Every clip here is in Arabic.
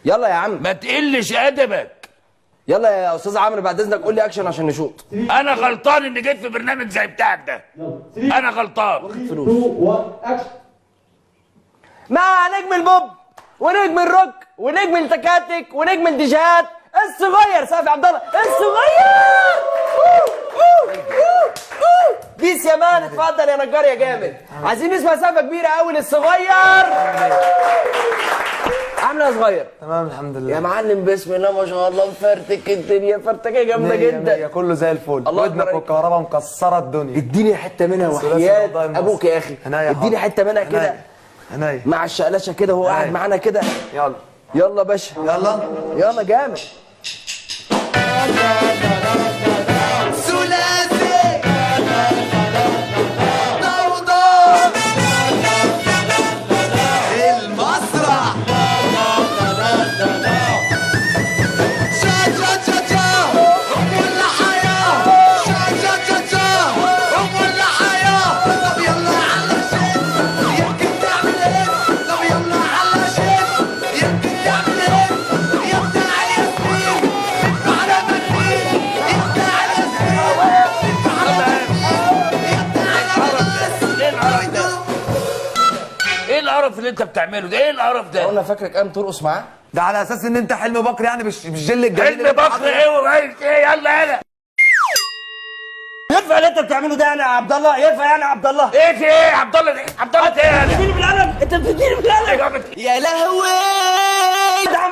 يلا يا عم. ما تقلش ادبك. يلا يا استاذ عمرو بعد اذنك قول لي اكشن عشان نشوط. انا غلطان اني جيت في برنامج زي بتاعك ده. انا غلطان. فلوس. مع نجم البوب ونجم الروك ونجم التكاتك ونجم الديجات الصغير سيف عبد الله الصغير. بيس يا مان. اتفضل يا نجار يا جامد. عايزين نسمع سقفه كبيره قوي للصغير. عامله يا صغير؟ تمام الحمد لله يا معلم. بسم الله ما شاء الله مفرتك الدنيا فرتكه جامده جدا. كله زي الفل. الله ودنك والكهرباء مكسره الدنيا. اديني حته منها وحياه ابوك يا اخي. اديني حته منها كده مع الشقلشه كده وهو قاعد معانا كده. يلا يلا يا باشا. يلا جامد. ايه القرف اللي انت بتعمله ده؟ ايه القرف ده؟ انا فاكرك قام ترقص معاه. ده على اساس ان انت حلمي بكر يعني مش جل الجميل. حلمي بكر ايه ورايك ايه؟ يلا يلا. ينفع اللي انت بتعمله ده يا عبد الله؟ ينفع يعني يا عبد الله؟ ايه في ايه يا عبد الله؟ ده عبد الله ايه؟ بتديني بالقلم. انت بتديني بالقلم يا لهوي.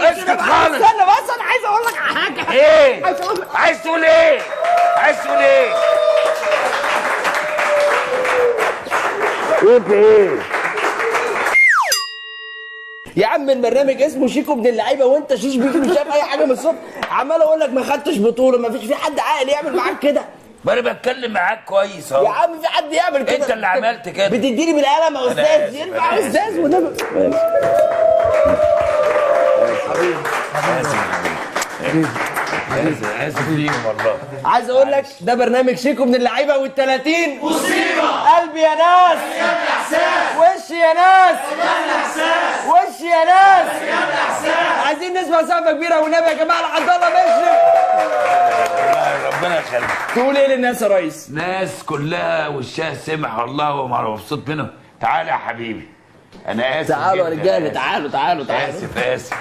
اسكت خالص. استنى بس انا عايز اقول لك على حاجه. ايه؟ عايز تقول ايه؟ عايز تقول ايه؟ ايه في ايه؟ يا عم البرنامج اسمه شيكو ابن اللعيبه وانت شيش بيجي مش شايف اي حاجه من الصبح. عمال اقول لك ما خدتش بطوله. ما فيش في حد عاقل يعمل معاك كده. ما انا بتكلم معاك كويس اهو. يا عم في حد يعمل كده؟ انت اللي عملت كده. بتديني بالقلم يا استاذ. ينفع يا استاذ؟ وده اسف ليهم والله. عايز اقول لك ده برنامج شيكو من اللعيبه وال30 مصيبه. قلبي يا ناس. وش يا ناس. وش يا ناس. عايزين نسمع سقفه كبيره والنبي يا جماعه لعبد الله مشرف. ربنا يخليك. تقول ايه للناس يا ريس؟ ناس كلها وشها سمح والله وما مبسوط منهم. تعالى يا حبيبي. انا اسف. تعالوا يا رجاله. تعالوا. اسف اسف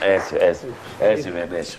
اسف اسف اسف يا باشا.